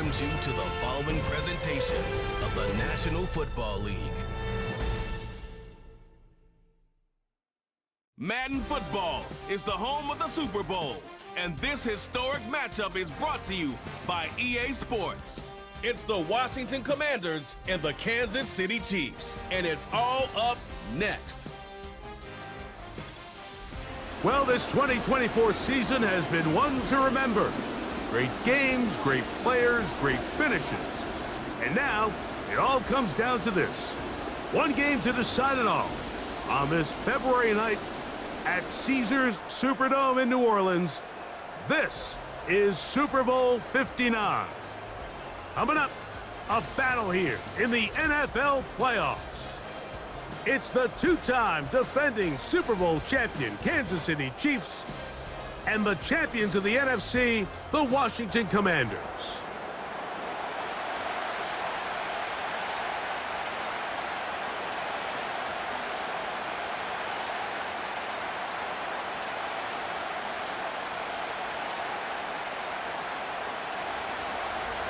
welcomes you to the following presentation of the National Football League. Madden Football is the home of the Super Bowl, and this historic matchup is brought to you by EA Sports. It's the Washington Commanders and the Kansas City Chiefs, and it's all up next. Well, this 2024 season has been one to remember. Great games, great players, great finishes. And now, it all comes down to this. One game to decide it all. On this February night at Caesars Superdome in New Orleans, this is Super Bowl 59. Coming up, a battle here in the NFL playoffs. It's the two-time defending Super Bowl champion Kansas City Chiefs and the champions of the NFC, the Washington Commanders.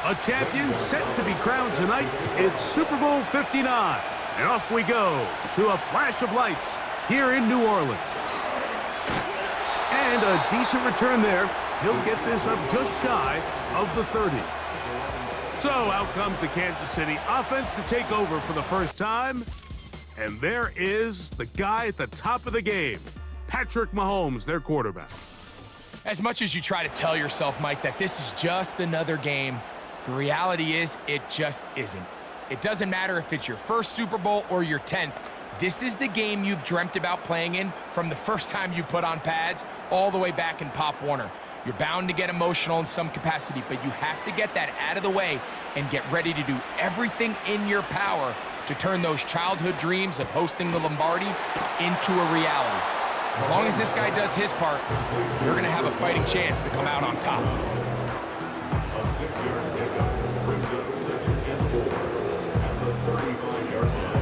A champion set to be crowned tonight. It's Super Bowl 59. And off we go to a flash of lights here in New Orleans. And a decent return there. He'll get this up just shy of the 30. So out comes the Kansas City offense to take over for the first time. And there is the guy at the top of the game, Patrick Mahomes, their quarterback. As much as you try to tell yourself, Mike, that this is just another game, the reality is it just isn't. It doesn't matter if it's your first Super Bowl or your 10th. This is the game you've dreamt about playing in from the first time you put on pads all the way back in Pop Warner. You're bound to get emotional in some capacity, but you have to get that out of the way and get ready to do everything in your power to turn those childhood dreams of hosting the Lombardi into a reality. As long as this guy does his part, you're going to have a fighting chance to come out on top. A 6-yard pickup brings up 2nd and 4 at the 35-yard line.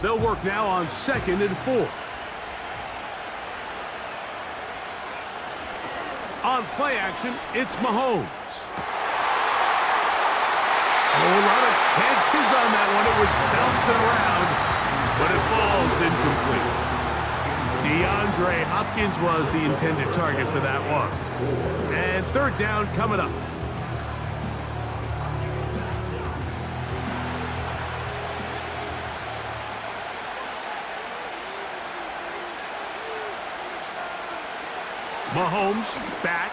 They'll work now on 2nd and 4. On play action, it's Mahomes. Oh, a lot of chances on that one. It was bouncing around, but it falls incomplete. DeAndre Hopkins was the intended target for that one. And 3rd down coming up. Mahomes back.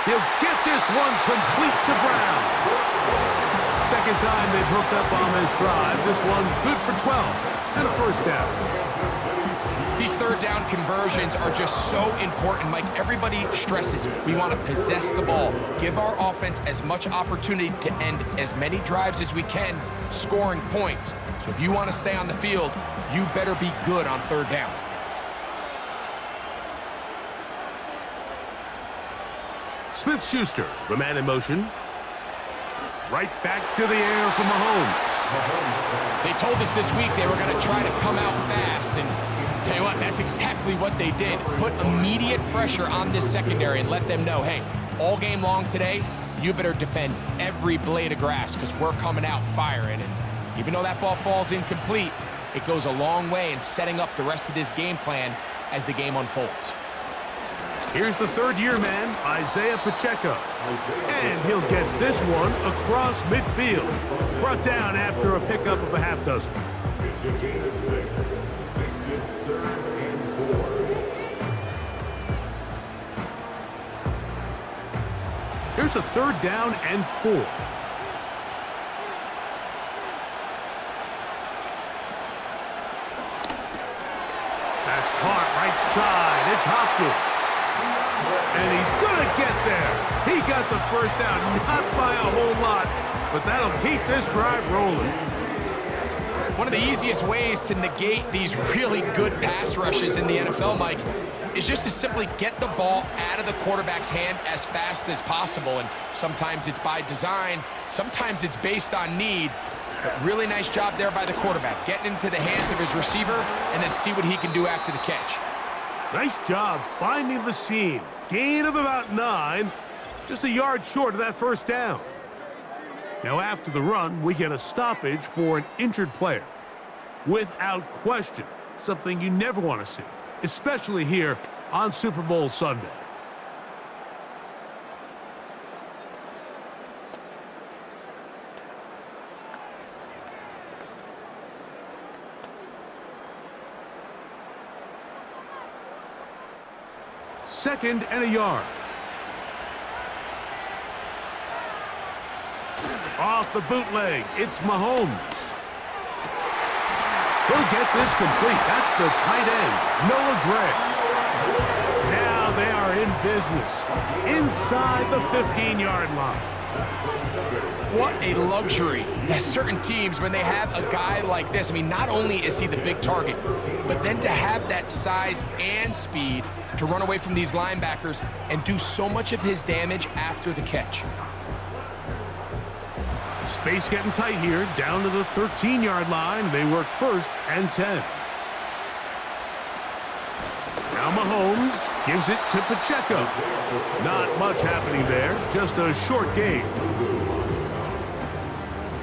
He'll get this one complete to Brown. Second time they've hooked up on this drive. This one good for 12 and a first down. These 3rd down conversions are just so important, Mike. Everybody stresses we want to possess the ball, give our offense as much opportunity to end as many drives as we can, scoring points. So if you want to stay on the field, you better be good on 3rd down. Smith-Schuster, the man in motion. Right back to the air for Mahomes. They told us this week they were going to try to come out fast, and tell you what, that's exactly what they did. Put immediate pressure on this secondary and let them know, hey, all game long today, you better defend every blade of grass because we're coming out firing. And even though that ball falls incomplete, it goes a long way in setting up the rest of this game plan as the game unfolds. Here's the 3rd-year man, Isaiah Pacheco. And he'll get this one across midfield. Brought down after a pickup of a half dozen. It's a gain of 6. Makes it 3rd and 4. Here's a 3rd down and 4. That's caught right side. It's Hopkins. And he's going to get there. He got the first down, not by a whole lot, but that'll keep this drive rolling. One of the easiest ways to negate these really good pass rushes in the NFL, Mike, is just to simply get the ball out of the quarterback's hand as fast as possible. And sometimes it's by design, sometimes it's based on need. But really nice job there by the quarterback, getting into the hands of his receiver and then see what he can do after the catch. Nice job finding the seam. Gain of about 9. Just a yard short of that first down. Now after the run, we get a stoppage for an injured player. Without question, something you never want to see, especially here on Super Bowl Sunday. Second and a yard. Off the bootleg, it's Mahomes. He'll get this complete. That's the tight end, Noah Gray. Now they are in business inside the 15-yard line. What a luxury. There's certain teams, when they have a guy like this, I mean, not only is he the big target, but then to have that size and speed to run away from these linebackers and do so much of his damage after the catch. Space getting tight here, down to the 13-yard line. They work first and 10. Now Mahomes gives it to Pacheco. Not much happening there, just a short gain.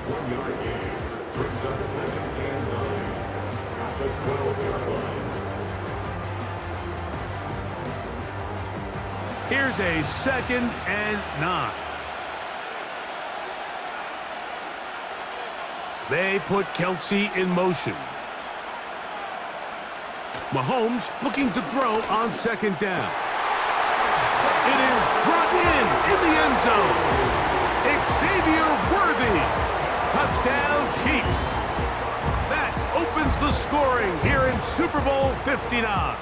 1-yard gain brings up 2nd and 9 at the 12-yard line. Here's a 2nd and 9. They put Kelsey in motion. Mahomes looking to throw on 2nd down. It is brought in the end zone. Xavier Worthy. Touchdown, Chiefs. That opens the scoring here in Super Bowl 59.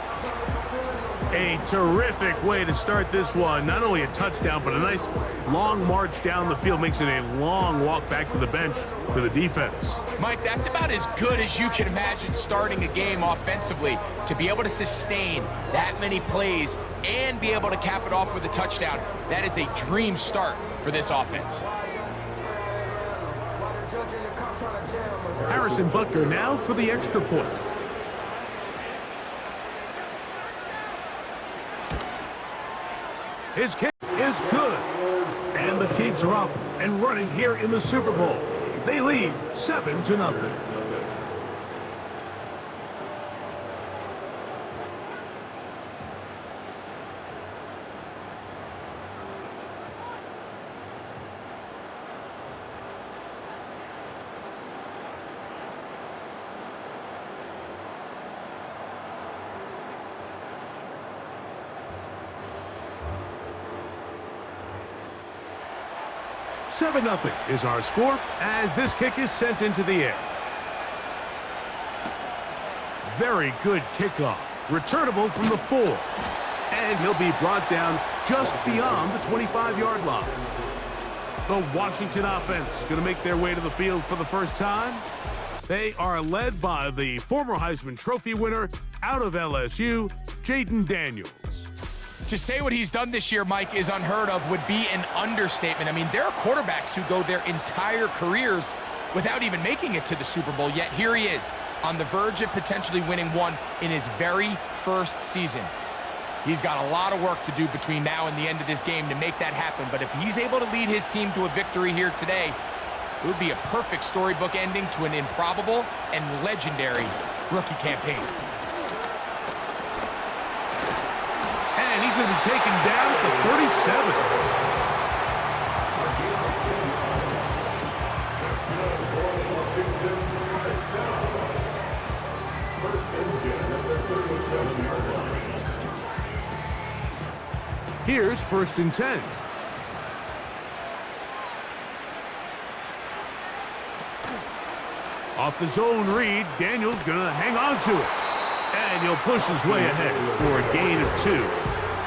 A terrific way to start this one. Not only a touchdown, but a nice long march down the field. Makes it a long walk back to the bench for the defense. Mike, that's about as good as you can imagine starting a game offensively. To be able to sustain that many plays and be able to cap it off with a touchdown, that is a dream start for this offense. Harrison Butker now for the extra point. His kick is good. And the Chiefs are off and running here in the Super Bowl. They lead 7-0. Seven 0 is our score as this kick is sent into the air. Very good kickoff. Returnable from the 4. And he'll be brought down just beyond the 25-yard line. The Washington offense going to make their way to the field for the first time. They are led by the former Heisman Trophy winner out of LSU, Jaden Daniels. To say what he's done this year, Mike, is unheard of would be an understatement. I mean, there are quarterbacks who go their entire careers without even making it to the Super Bowl, yet here he is on the verge of potentially winning one in his very first season. He's got a lot of work to do between now and the end of this game to make that happen, but if he's able to lead his team to a victory here today, it would be a perfect storybook ending to an improbable and legendary rookie campaign. And he's going to be taken down at the 37. Here's 1st and 10. Off the zone read, Daniels going to hang on to it. And he'll push his way ahead for a gain of 2.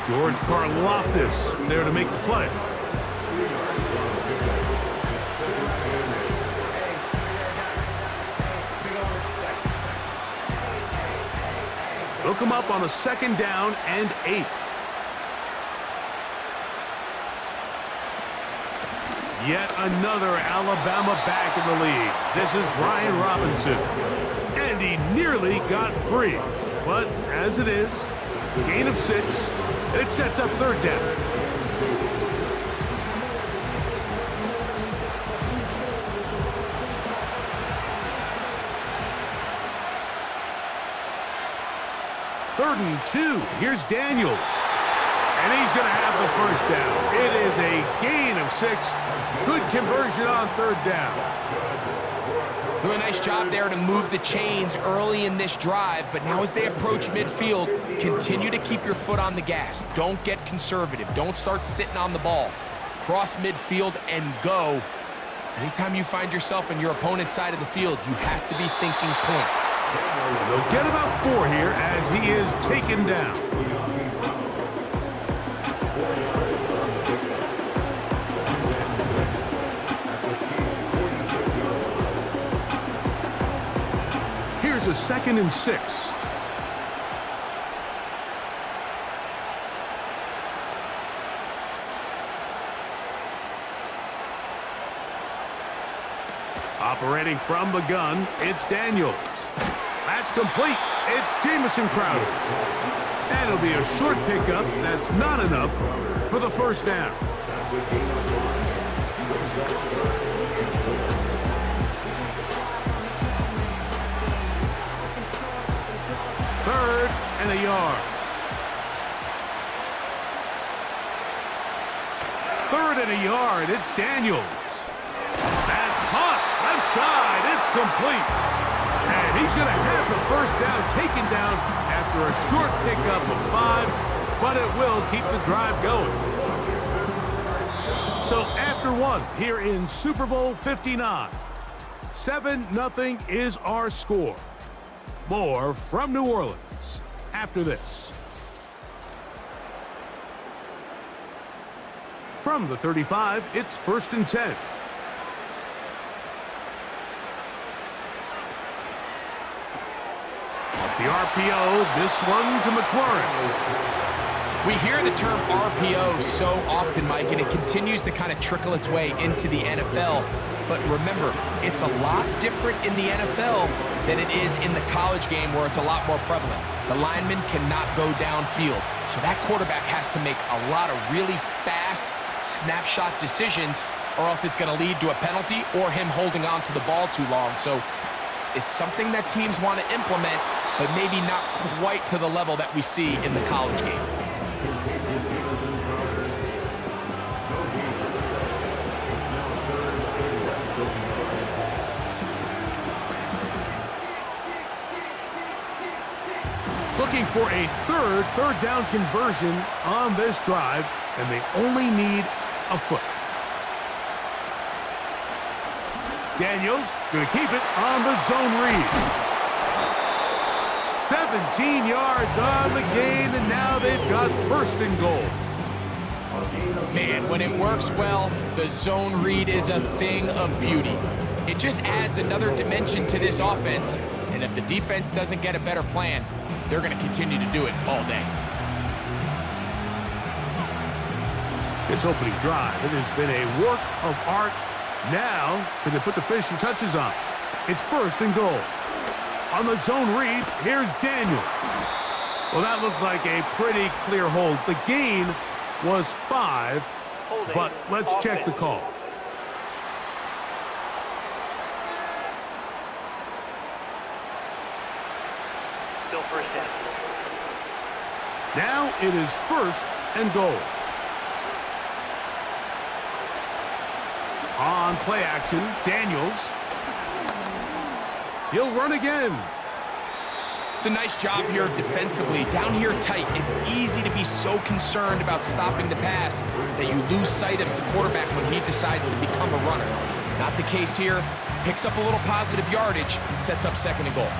George Karlaftis there to make the play. They'll come up on a 2nd down and 8. Yet another Alabama back in the lead. This is Brian Robinson. And he nearly got free. But as it is, Gain of 6, and it sets up third down. Third and 2. Here's Daniels. And he's going to have the first down. It is a gain of 6. Good conversion on third down. Doing a nice job there to move the chains early in this drive, but now as they approach midfield, continue to keep your foot on the gas. Don't get conservative. Don't start sitting on the ball. Cross midfield and go. Anytime you find yourself on your opponent's side of the field, you have to be thinking points. And they'll get about 4 here as he is taken down. Here's a 2nd and 6. Operating from the gun, it's Daniels. That's complete. It's Jamison Crowder. And it'll be a short pickup. That's not enough for the first down. Third and a yard. Third and a yard. It's Daniels. That's hot. Left side. It's complete. And he's going to have the first down taken down after a short pickup of 5, but it will keep the drive going. So after 1 here in Super Bowl 59, 7-0 is our score. More from New Orleans after this. From the 35, it's 1st and 10. The RPO, this one to McLaurin. We hear the term RPO so often, Mike, and it continues to kind of trickle its way into the NFL. But remember, it's a lot different in the NFL than it is in the college game where it's a lot more prevalent. The lineman cannot go downfield, so that quarterback has to make a lot of really fast snapshot decisions, or else it's going to lead to a penalty or him holding on to the ball too long. So it's something that teams want to implement, but maybe not quite to the level that we see in the college game. Looking for a third down conversion on this drive, and they only need a foot. Daniels going to keep it on the zone read. 17 yards on the gain, and now they've got 1st and goal. Man, when it works well, the zone read is a thing of beauty. It just adds another dimension to this offense, and if the defense doesn't get a better plan, they're going to continue to do it all day. This opening drive, it has been a work of art. Now, can they put the finishing touches on? It's 1st and goal. On the zone read, here's Daniels. Well, that looked like a pretty clear hold. The gain was 5, but let's check the call. Still 1st down. Now it is 1st and goal. On play action, Daniels. He'll run again. It's a nice job here defensively. Down here tight, it's easy to be so concerned about stopping the pass that you lose sight of the quarterback when he decides to become a runner. Not the case here. Picks up a little positive yardage, sets up 2nd and goal.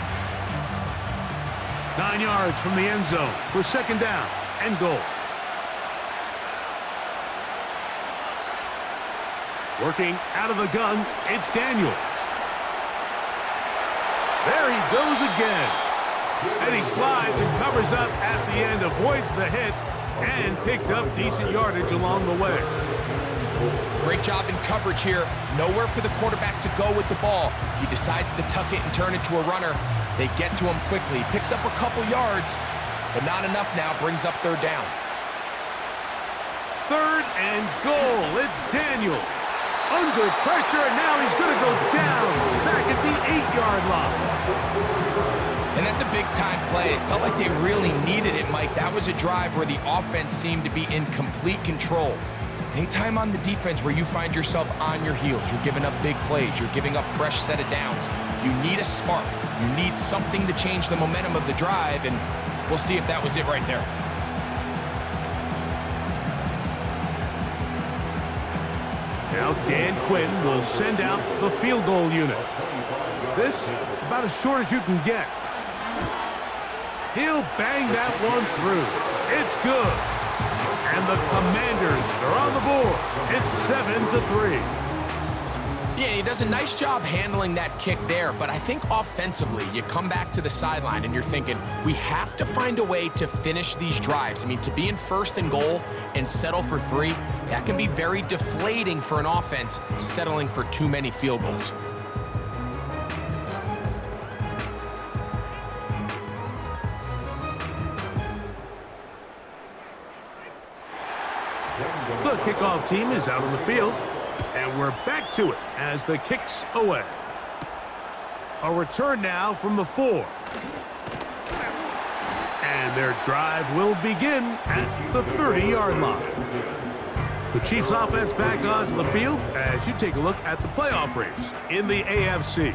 9 yards from the end zone for 2nd down and goal. Working out of the gun, it's Daniels. There he goes again. And he slides and covers up at the end, avoids the hit, and picked up decent yardage along the way. Great job in coverage here. Nowhere for the quarterback to go with the ball. He decides to tuck it and turn it to a runner. They get to him quickly. Picks up a couple yards, but not enough now. Brings up third down. 3rd and goal. It's Daniel. Under pressure, and now he's going to go down back at the 8-yard line. And that's a big-time play. It felt like they really needed it, Mike. That was a drive where the offense seemed to be in complete control. Anytime on the defense where you find yourself on your heels, you're giving up big plays, you're giving up fresh set of downs, you need a spark. You need something to change the momentum of the drive, and we'll see if that was it right there. Now Dan Quinn will send out the field goal unit. This about as short as you can get. He'll bang that one through. It's good. And the Commanders are on the board. It's 7-3. Yeah, he does a nice job handling that kick there, but I think offensively, you come back to the sideline and you're thinking, we have to find a way to finish these drives. I mean, to be in 1st and goal and settle for 3, that can be very deflating for an offense settling for too many field goals. The kickoff team is out on the field, and we're back to it as the kick's away. A return now from the 4. And their drive will begin at the 30-yard line. The Chiefs offense back onto the field as you take a look at the playoff race in the AFC.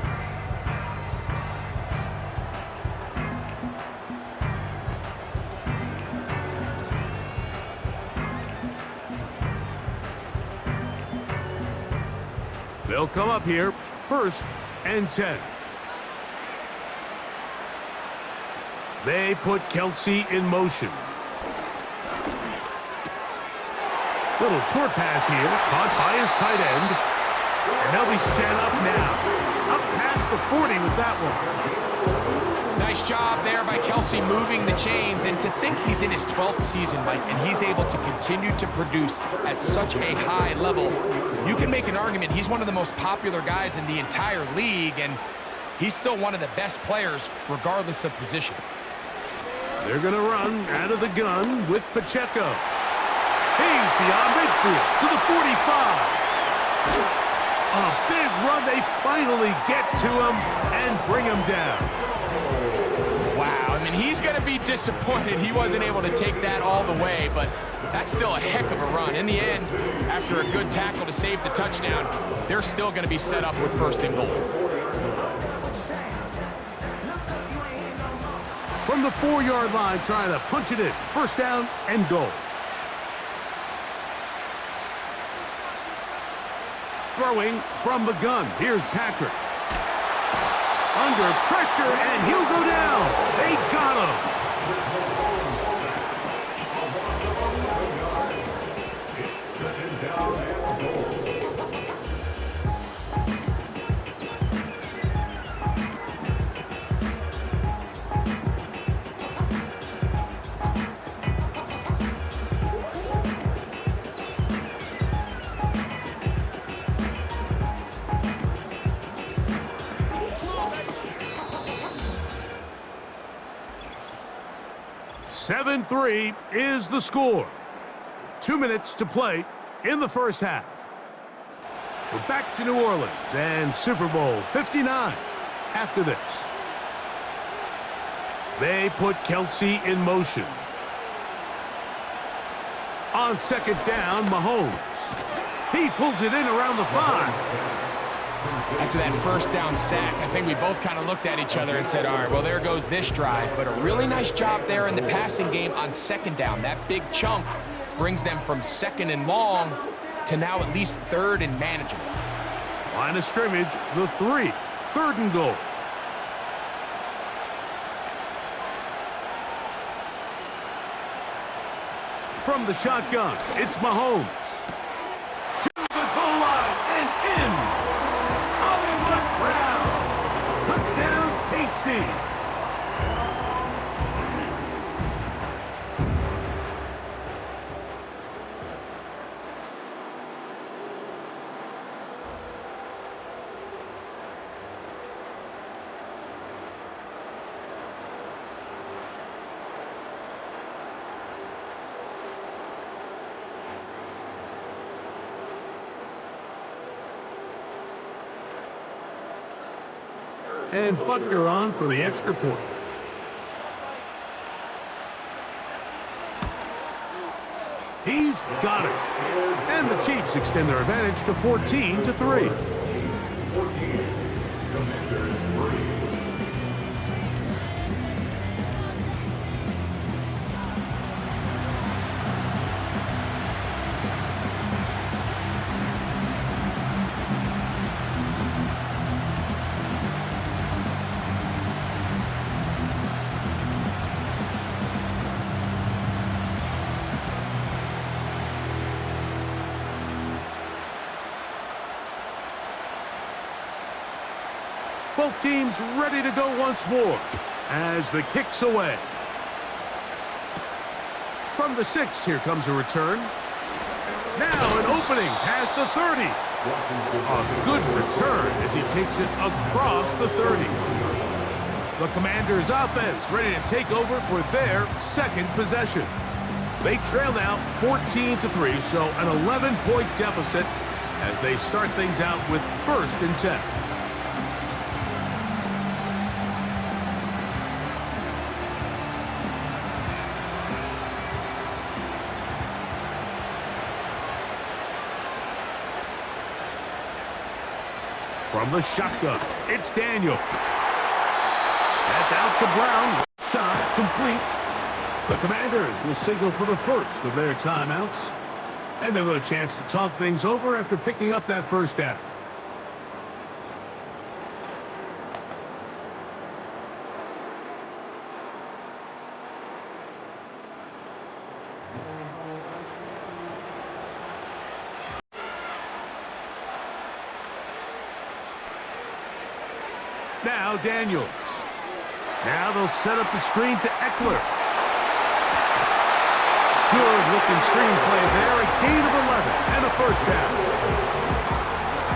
They'll come up here, 1st and 10. They put Kelsey in motion. Little short pass here, caught by his tight end. And they'll be set up now. Up past the 40 with that one. Nice job there by Kelsey moving the chains, and to think he's in his 12th season, Mike, and he's able to continue to produce at such a high level. You can make an argument he's one of the most popular guys in the entire league, and he's still one of the best players regardless of position. They're going to run out of the gun with Pacheco. He's beyond midfield to the 45. A big run. They finally get to him and bring him down. Wow, I mean, he's going to be disappointed he wasn't able to take that all the way, but that's still a heck of a run. In the end, after a good tackle to save the touchdown, they're still going to be set up with 1st and goal. From the 4-yard line, trying to punch it in. 1st down and goal. Throwing from the gun. Here's Patrick. Under pressure, and he'll go down. They got him. Seven 7-3 is the score. 2 minutes to play in the 1st half. We're back to New Orleans and Super Bowl 59 after this. They put Kelsey in motion. On 2nd down, Mahomes. He pulls it in around the 5. After that 1st down sack, I think we both kind of looked at each other and said, all right, well, there goes this drive. But a really nice job there in the passing game on 2nd down. That big chunk brings them from 2nd and long to now at least 3rd and manageable. Line of scrimmage, the 3. 3rd and goal. From the shotgun, it's Mahomes. To the goal line and in. Touchdown, KC. And Butker on for the extra point. He's got it. And the Chiefs extend their advantage to 14-3. Both teams ready to go once more as the kick's away. From the 6, here comes a return. Now an opening past the 30. A good return as he takes it across the 30. The Commanders' offense ready to take over for their second possession. They trail now 14-3, so an 11-point deficit as they start things out with 1st and 10. From the shotgun, it's Daniel. That's out to Brown. Shot complete. The Commanders will signal for the first of their timeouts. And they'll get a chance to talk things over after picking up that first down. Now Daniels. Now they'll set up the screen to Eckler. Good-looking screenplay there. A gain of 11 and a first down.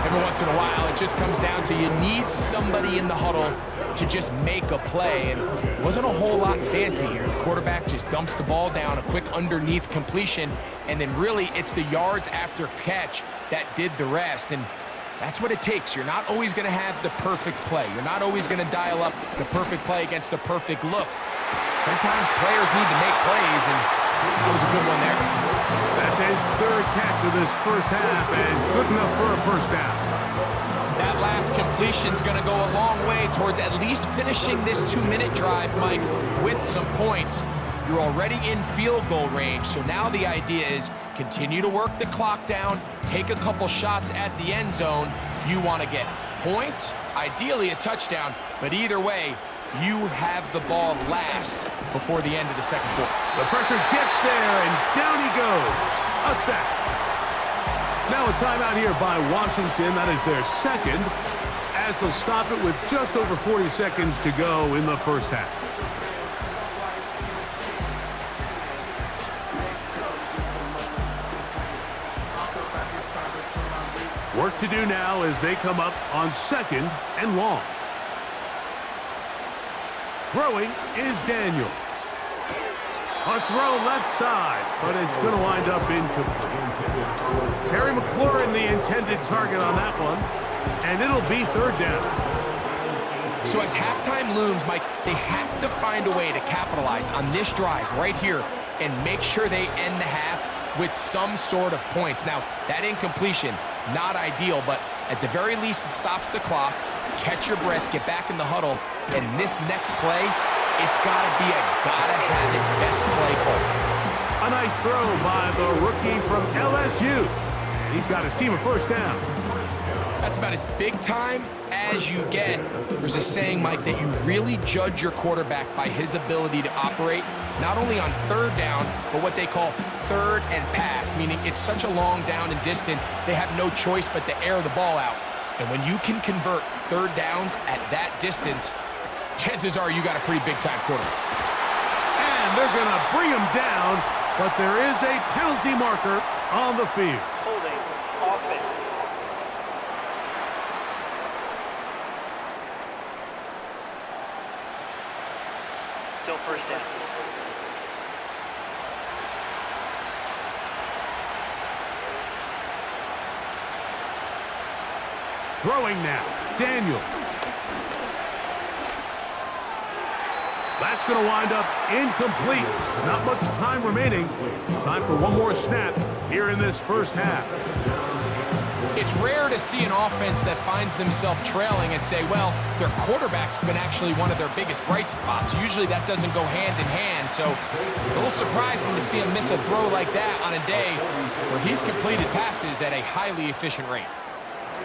Every once in a while, it just comes down to you need somebody in the huddle to just make a play. And it wasn't a whole lot fancy here. The quarterback just dumps the ball down, a quick underneath completion, and then really it's the yards after catch that did the rest. And that's what it takes. You're not always going to have the perfect play. You're not always going to dial up the perfect play against the perfect look. Sometimes players need to make plays, and that was a good one there. That's his 3rd catch of this first half, and good enough for a first down. That last completion's going to go a long way towards at least finishing this 2-minute drive, Mike, with some points. You're already in field goal range, so now the idea is continue to work the clock down, take a couple shots at the end zone. You want to get points, ideally a touchdown, but either way, you have the ball last before the end of the second quarter. The pressure gets there, and down he goes. A sack. Now a timeout here by Washington. That is their second, as they'll stop it with just over 40 seconds to go in the first half. Work to do now as they come up on 2nd and long. Throwing is Daniels. A throw left side, but it's going to wind up incomplete. Terry McLaurin, the intended target on that one, and it'll be 3rd down. So as halftime looms, Mike, they have to find a way to capitalize on this drive right here and make sure they end the half with some sort of points. Now, that incompletion, not ideal, but at the very least, it stops the clock. Catch your breath, get back in the huddle, and this next play, it's got to be a gotta-have-it best play call. A nice throw by the rookie from LSU. He's got his team a first down. That's about as big time as you get. There's a saying, Mike, that you really judge your quarterback by his ability to operate not only on 3rd down, but what they call 3rd and pass, meaning it's such a long down and distance, they have no choice but to air the ball out. And when you can convert 3rd downs at that distance, chances are you got a pretty big-time quarterback. And they're going to bring him down, but there is a penalty marker on the field. Holding, offense. Still first down. Throwing now, Daniels. That's going to wind up incomplete. Not much time remaining. Time for one more snap here in this first half. It's rare to see an offense that finds themselves trailing and say, well, their quarterback's been actually one of their biggest bright spots. Usually that doesn't go hand in hand, so it's a little surprising to see him miss a throw like that on a day where he's completed passes at a highly efficient rate.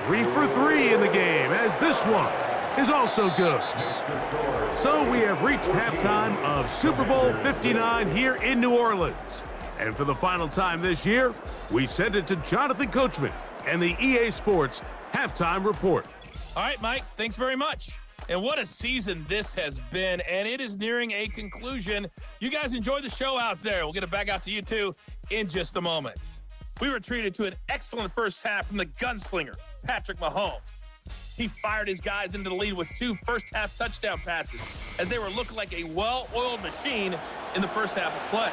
3 for 3 in the game, as this one is also good. So we have reached halftime of Super Bowl 59 here in New Orleans. And for the final time this year, we send it to Jonathan Coachman and the EA Sports Halftime Report. All right, Mike, thanks very much. And what a season this has been, and it is nearing a conclusion. You guys enjoy the show out there. We'll get it back out to you, too, in just a moment. We were treated to an excellent first half from the gunslinger, Patrick Mahomes. He fired his guys into the lead with 2 first-half touchdown passes as they were looking like a well-oiled machine in the first half of play.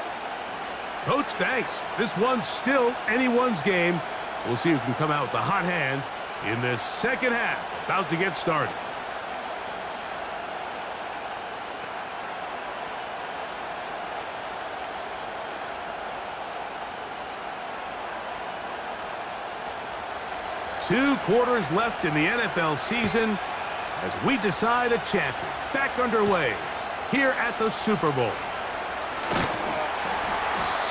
Coach, thanks. This one's still anyone's game. We'll see who can come out with the hot hand in this second half. About to get started. Two quarters left in the NFL season as we decide a champion. Back underway here at the Super Bowl.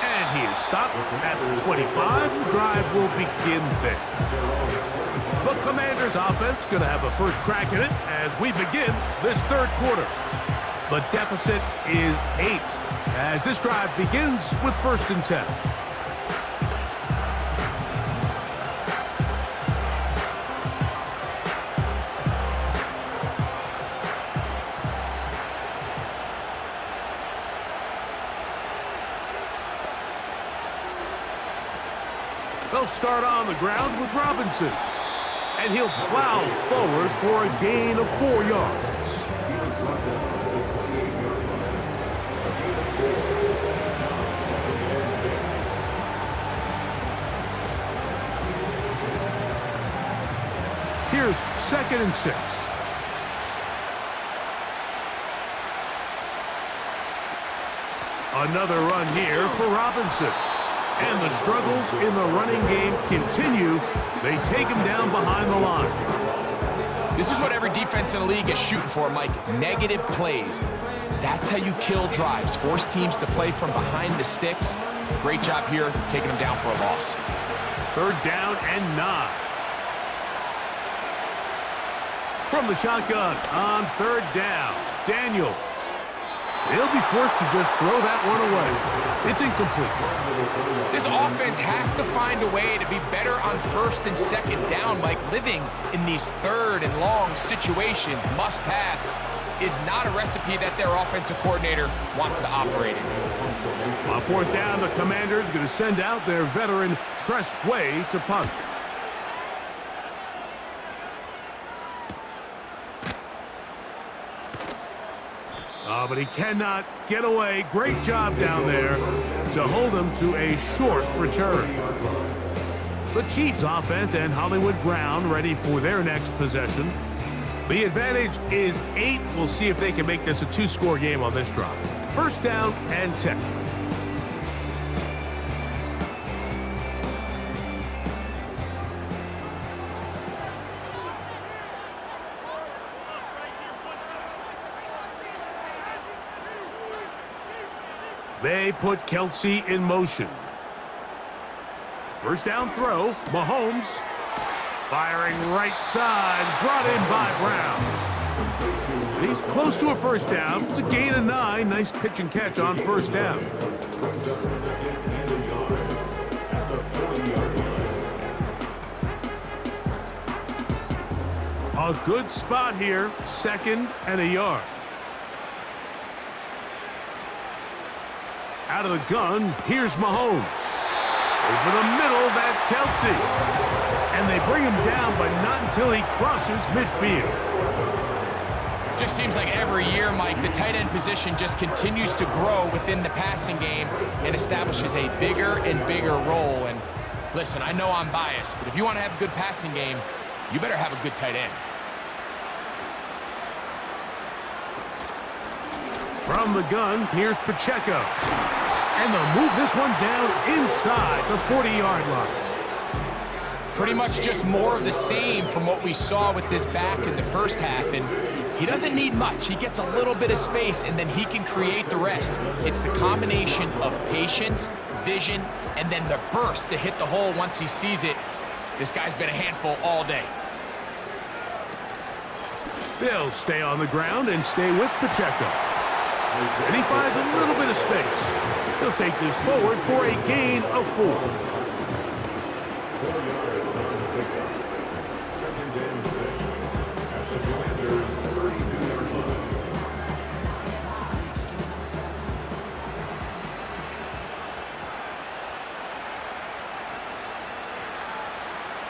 And he is stopped at the 25. The drive will begin there. The Commanders offense going to have a first crack at it as we begin this third quarter. The deficit is 8 as this drive begins with 1st and 10. They'll start on the ground with Robinson. And he'll plow forward for a gain of 4 yards. Here's 2nd and 6. Another run here for Robinson. And the struggles in the running game continue. They take him down behind the line. This is what every defense in the league is shooting for, Mike. Negative plays. That's how you kill drives. Force teams to play from behind the sticks. Great job here, taking them down for a loss. 3rd down and 9. From the shotgun on 3rd down, Daniels. He'll be forced to just throw that one away. It's incomplete. This offense has to find a way to be better on 1st and 2nd down. Like living in these 3rd and long situations, must pass is not a recipe that their offensive coordinator wants to operate in. On 4th down, the Commanders going to send out their veteran Tress Way to punt. But he cannot get away. Great job down there to hold him to a short return. The Chiefs offense and Hollywood Brown ready for their next possession. The advantage is 8. We'll see if they can make this a 2-score game on this drive. 1st down and 10. They put Kelsey in motion. 1st down throw, Mahomes. Firing right side, brought in by Brown. He's close to a 1st down. It's a gain of 9. Nice pitch and catch on 1st down. A good spot here, 2nd and a yard. Out of the gun, here's Mahomes. Over the middle, that's Kelsey. And they bring him down, but not until he crosses midfield. Just seems like every year, Mike, the tight end position just continues to grow within the passing game and establishes a bigger and bigger role. And listen, I know I'm biased, but if you want to have a good passing game, you better have a good tight end. From the gun, here's Pacheco. And they'll move this one down inside the 40-yard line. Pretty much just more of the same from what we saw with this back in the first half, and he doesn't need much. He gets a little bit of space, and then he can create the rest. It's the combination of patience, vision, and then the burst to hit the hole once he sees it. This guy's been a handful all day. They'll stay on the ground and stay with Pacheco. And he finds a little bit of space. He'll take this forward for a gain of 4. 4 yards on the pickup. 2nd and 6 at the Commanders' 32-yard line.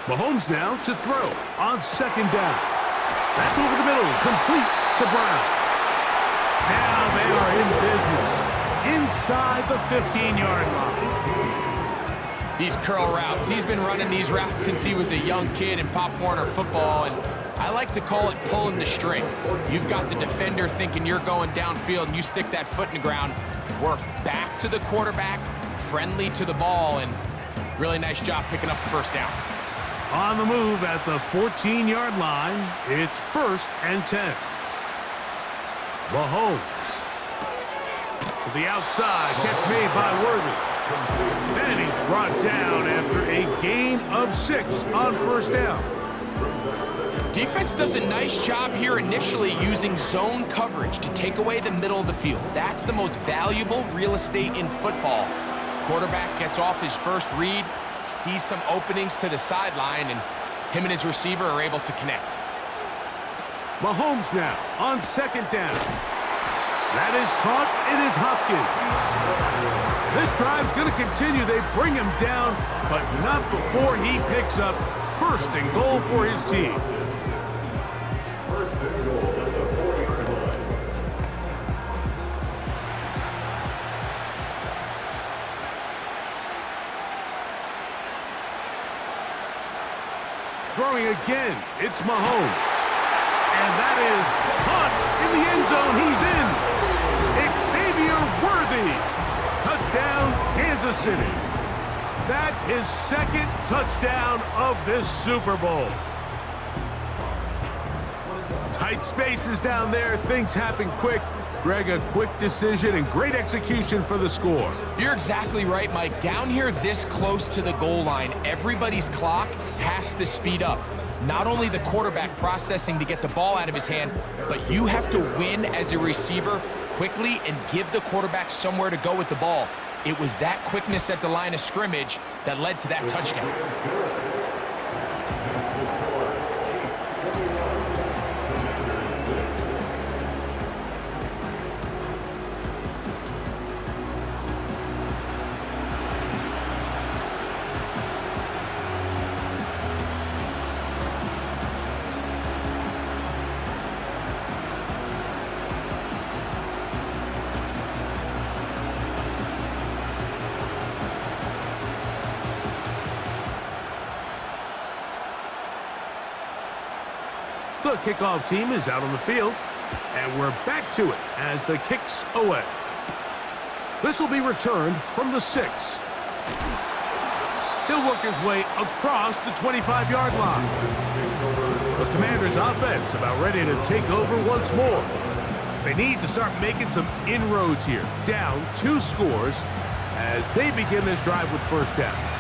Mahomes now to throw on 2nd down. That's over the middle, complete to Brown. Now they are in business inside the 15-yard line. These curl routes, he's been running these routes since he was a young kid in Pop Warner football, and I like to call it pulling the string. You've got the defender thinking you're going downfield, and you stick that foot in the ground, work back to the quarterback, friendly to the ball, and really nice job picking up the first down. On the move at the 14-yard line, it's 1st and 10. Mahomes to the outside, catch made by Worthy. And he's brought down after a gain of 6 on 1st down. Defense does a nice job here initially using zone coverage to take away the middle of the field. That's the most valuable real estate in football. Quarterback gets off his first read, sees some openings to the sideline, and him and his receiver are able to connect. Mahomes now on 2nd down. That is caught. It is Hopkins. This drive's going to continue. They bring him down, but not before he picks up 1st and goal for his team. 1st and goal at the 40-yard line. Throwing again, it's Mahomes. And that is caught in the end zone. He's in. Xavier Worthy. Touchdown, Kansas City. That is 2nd touchdown of this Super Bowl. Tight spaces down there. Things happen quick. Greg, a quick decision and great execution for the score. You're exactly right, Mike. Down here this close to the goal line, everybody's clock has to speed up. Not only the quarterback processing to get the ball out of his hand, but you have to win as a receiver quickly and give the quarterback somewhere to go with the ball. It was that quickness at the line of scrimmage that led to that touchdown. The kickoff team is out on the field, and we're back to it as the kick's away. This will be returned from the 6. He'll work his way across the 25-yard line. The Commanders' offense about ready to take over once more. They need to start making some inroads here, down 2 scores as they begin this drive with 1st down.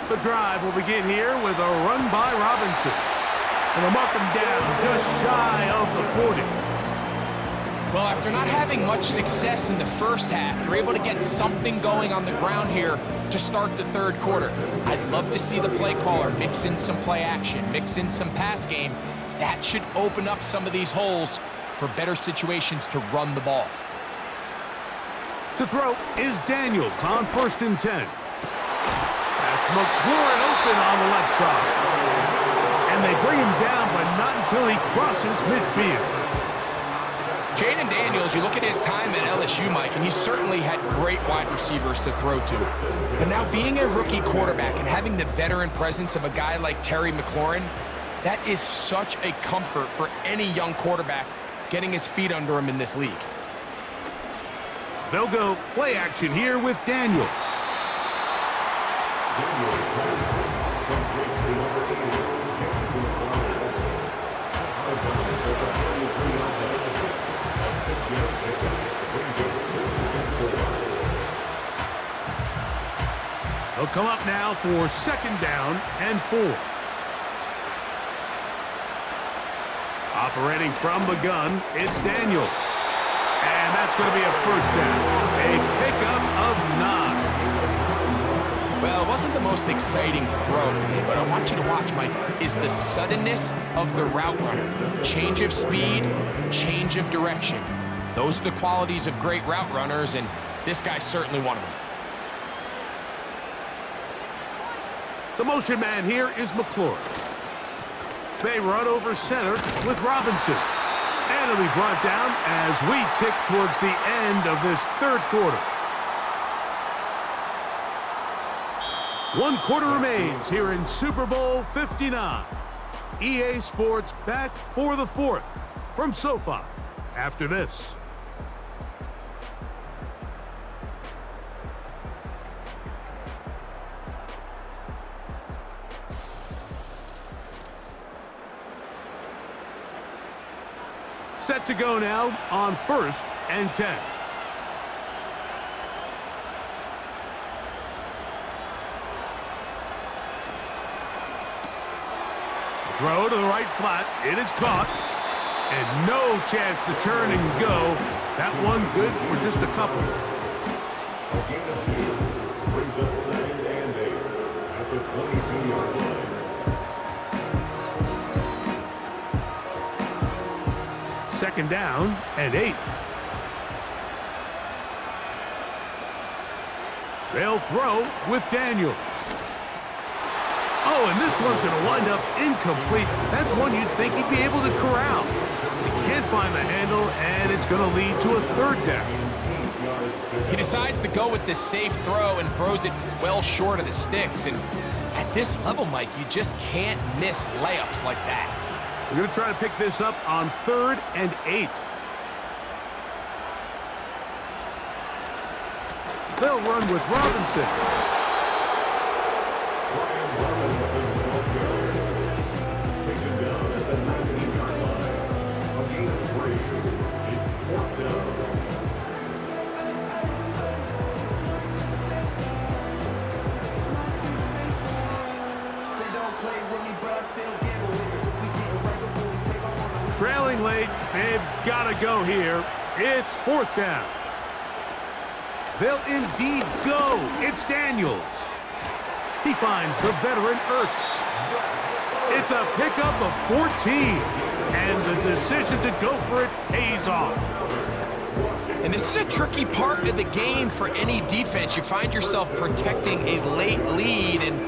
The drive will begin here with a run by Robinson. And they'll mark him down just shy of the 40. Well, after not having much success in the first half, they're able to get something going on the ground here to start the 3rd quarter. I'd love to see the play caller mix in some play action, mix in some pass game. That should open up some of these holes for better situations to run the ball. To throw is Daniels on 1st and 10. That's McLaurin open on the left side. And And they bring him down, but not until he crosses midfield. Jaden Daniels, you look at his time at LSU, Mike, and he certainly had great wide receivers to throw to. But now being a rookie quarterback and having the veteran presence of a guy like Terry McLaurin, that is such a comfort for any young quarterback getting his feet under him in this league. They'll go play action here with Daniels. They'll come up now for second down and 4. Operating from the gun, it's Daniels. And that's going to be a first down. A pickup of 9. Well, it wasn't the most exciting throw today, but I want you to watch, Mike, is the suddenness of the route runner. Change of speed, change of direction. Those are the qualities of great route runners, and this guy's certainly one of them. The motion man here is McLaurin. They run over center with Robinson. And it'll be brought down as we tick towards the end of this third quarter. 1 quarter remains here in Super Bowl 59. EA Sports back for the 4th from SoFi after this. Set to go now on 1st and 10. Throw to the right flat. It is caught. And no chance to turn and go. That one good for just a couple. A gain of 2 brings up 2nd and 8 at the 22-yard line. Second down and 8. They'll throw with Daniels. Oh, and this one's going to wind up incomplete. That's one you'd think he'd be able to corral. He can't find the handle, and it's going to lead to a 3rd down. He decides to go with this safe throw and throws it well short of the sticks. And at this level, Mike, you just can't miss layups like that. We're going to try to pick this up on 3rd and 8. They'll run with Robinson. Taken down at the 19-yard line. A gain of 3. It's 4th down. Trailing late, they've got to go here. It's 4th down. They'll indeed go. It's Daniels. He finds the veteran Ertz. It's a pickup of 14. And the decision to go for it pays off. And this is a tricky part of the game for any defense. You find yourself protecting a late lead, and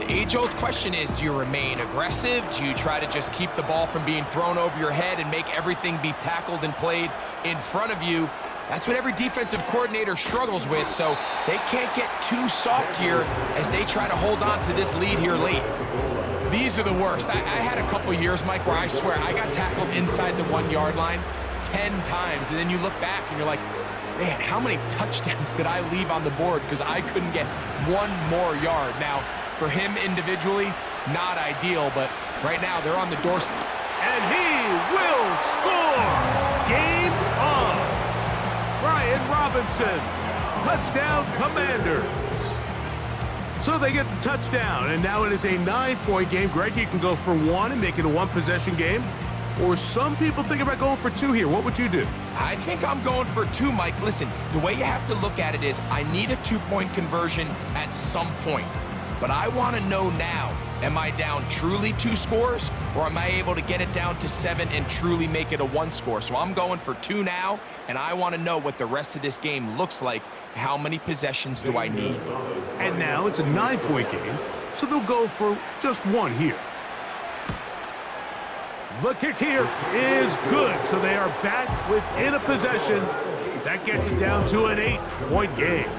the age-old question is, do you remain aggressive? Do you try to just keep the ball from being thrown over your head and make everything be tackled and played in front of you? That's what every defensive coordinator struggles with, so they can't get too soft here as they try to hold on to this lead here late. These are the worst. I had a couple years, Mike, where I swear I got tackled inside the 1-yard line 10 times, and then you look back and you're like, man, how many touchdowns did I leave on the board because I couldn't get one more yard? Now, for him individually, not ideal, but right now they're on the doorstep. And he will score! Game on! Brian Robinson, touchdown Commanders. So they get the touchdown, and now it is a 9-point game. Greg, you can go for 1 and make it a 1-possession game. Or some people think about going for 2 here. What would you do? I think I'm going for 2, Mike. Listen, the way you have to look at it is I need a 2-point conversion at some point. But I want to know now, am I down truly 2 scores, or am I able to get it down to 7 and truly make it a 1 score? So I'm going for 2 now, and I want to know what the rest of this game looks like. How many possessions do I need? And now it's a 9-point game, so they'll go for just 1 here. The kick here is good, so they are back within a possession. That gets it down to an 8-point game.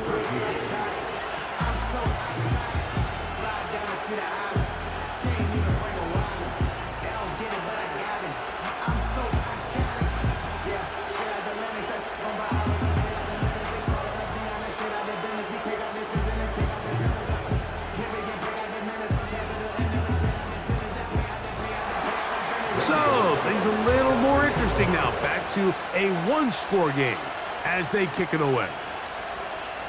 So, things a little more interesting now. Back to a one-score game as they kick it away.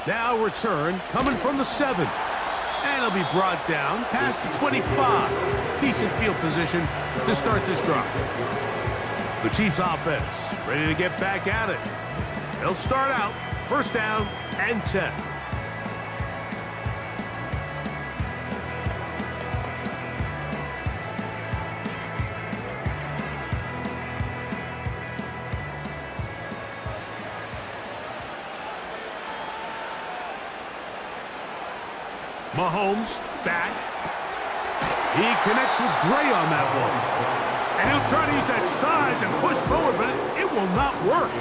Now return coming from the 7. And it'll be brought down past the 25. Decent field position to start this drive. The Chiefs offense ready to get back at it. They'll start out first down and 10. Mahomes back. He connects with Gray on that one. And he'll try to use that size and push forward, but it will not work.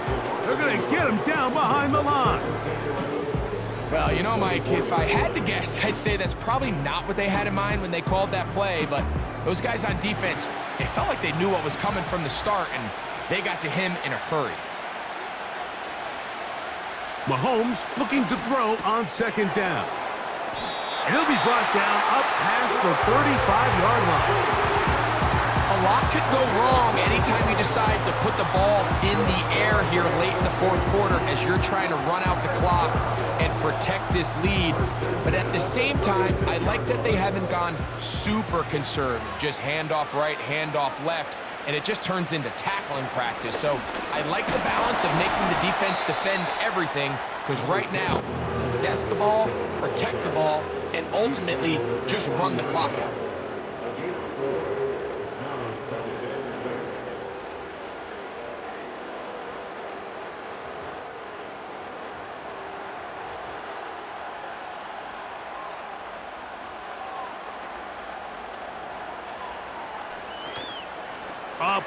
They're going to get him down behind the line. Well, you know, Mike, if I had to guess, I'd say that's probably not what they had in mind when they called that play, but those guys on defense, it felt like they knew what was coming from the start, and they got to him in a hurry. Mahomes looking to throw on second down. And he'll be brought down up past the 35-yard line. A lot could go wrong anytime you decide to put the ball in the air here late in the fourth quarter as you're trying to run out the clock and protect this lead. But at the same time, I like that they haven't gone super conservative. Just handoff right, handoff left, and it just turns into tackling practice. So I like the balance of making the defense defend everything, because right now, that's the ball, protect the ball, and ultimately just run the clock out.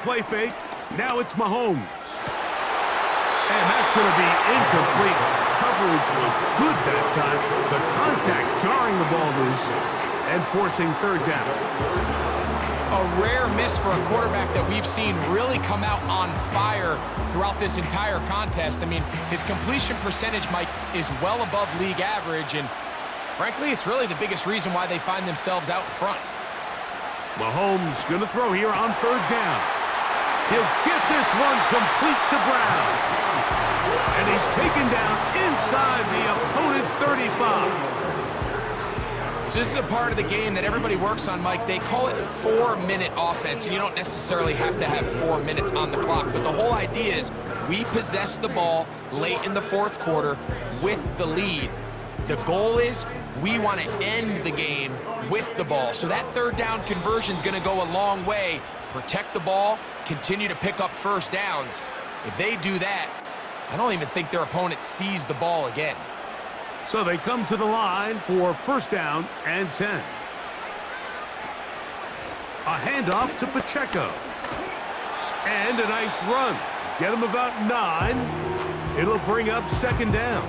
Play fake. Now it's Mahomes. And that's going to be incomplete. Coverage was good that time. The contact jarring the ball loose and forcing third down. A rare miss for a quarterback that we've seen really come out on fire throughout this entire contest. I mean, his completion percentage, Mike, is well above league average, and frankly, it's really the biggest reason why they find themselves out in front. Mahomes going to throw here on third down. He'll get this one complete to Brown. And he's taken down inside the opponent's 35. So this is a part of the game that everybody works on, Mike. They call it 4-minute offense, and you don't necessarily have to have 4 minutes on the clock. But the whole idea is we possess the ball late in the fourth quarter with the lead. The goal is we want to end the game with the ball. So that third down conversion is going to go a long way. Protect the ball, continue to pick up first downs. If they do that, I don't even think their opponent sees the ball again. So they come to the line for first down and 10. A handoff to Pacheco. And a nice run. Get him about 9. It'll bring up second down.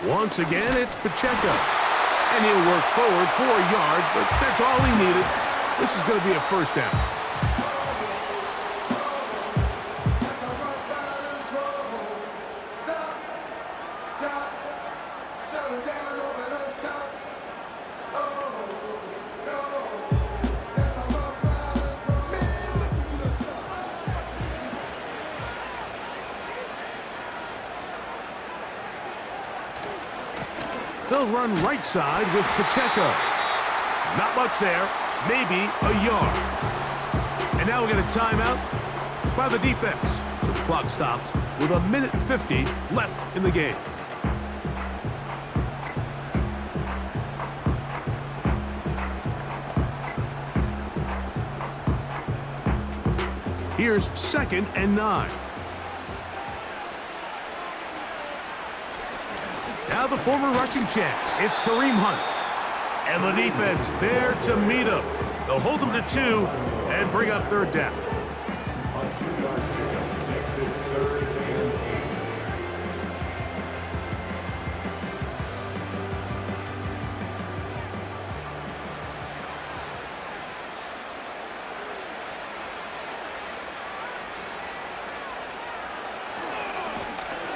Once again, it's Pacheco. And he'll work forward for a yard, but that's all he needed. This is going to be a first down. They'll run right side with Pacheco. Not much there, maybe a yard. And now we get a timeout by the defense. So the clock stops with 1:50 left in the game. Here's 2nd and 9. Now the former rushing champ, it's Kareem Hunt. And the defense there to meet him. They'll hold him to 2 and bring up 3rd down. On 2-yard pickup, makes it 3rd and 8.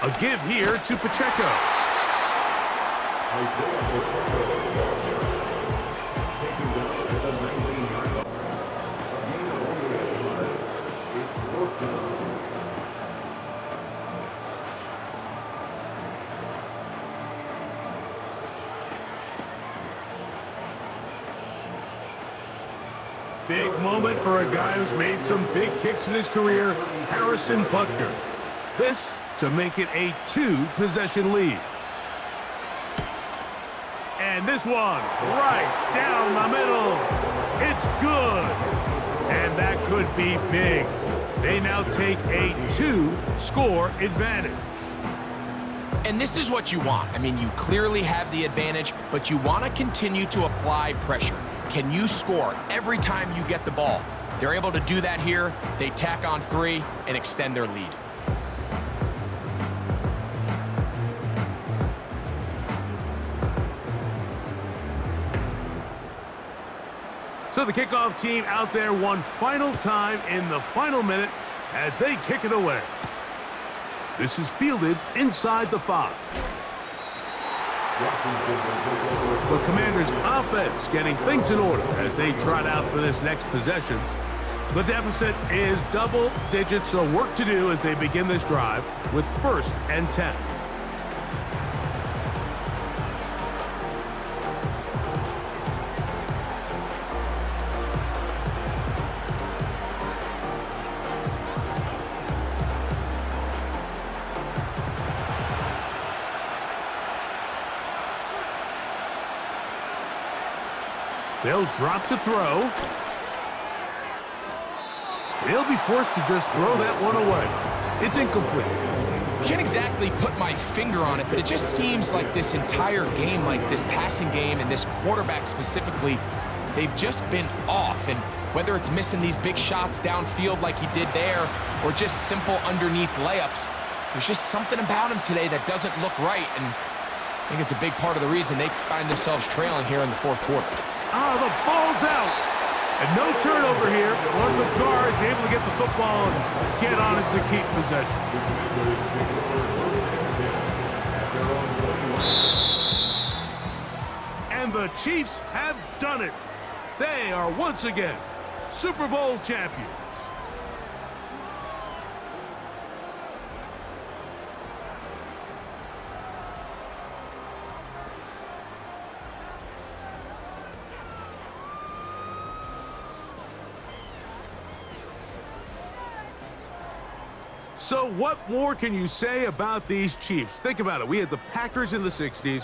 A give here to Pacheco. Isaiah Pacheco, taken down at the 19-yard line. A gain of only 8 yards. It's 4th down. Big moment for a guy who's made some big kicks in his career, Harrison Butker. This to make it a 2-possession lead. And this one, right down the middle. It's good. And that could be big. They now take a 2-score advantage. And this is what you want. I mean, you clearly have the advantage, but you want to continue to apply pressure. Can you score every time you get the ball? They're able to do that here. They tack on 3 and extend their lead. So the kickoff team out there one final time in the final minute as they kick it away. This is fielded inside the 5. The Commanders' offense getting things in order as they trot out for this next possession. The deficit is double digits, so work to do as they begin this drive with 1st and 10. They'll drop to throw. They'll be forced to just throw that one away. It's incomplete. I can't exactly put my finger on it, but it just seems like this entire game, like this passing game and this quarterback specifically, they've just been off. And whether it's missing these big shots downfield like he did there or just simple underneath layups, there's just something about him today that doesn't look right. And I think it's a big part of the reason they find themselves trailing here in the 4th quarter. Oh, the ball's out. And no turnover here. One of the guards able to get the football and get on it to keep possession. And the Chiefs have done it. They are once again Super Bowl champions. So what more can you say about these Chiefs? Think about it. We had the Packers in the 60s.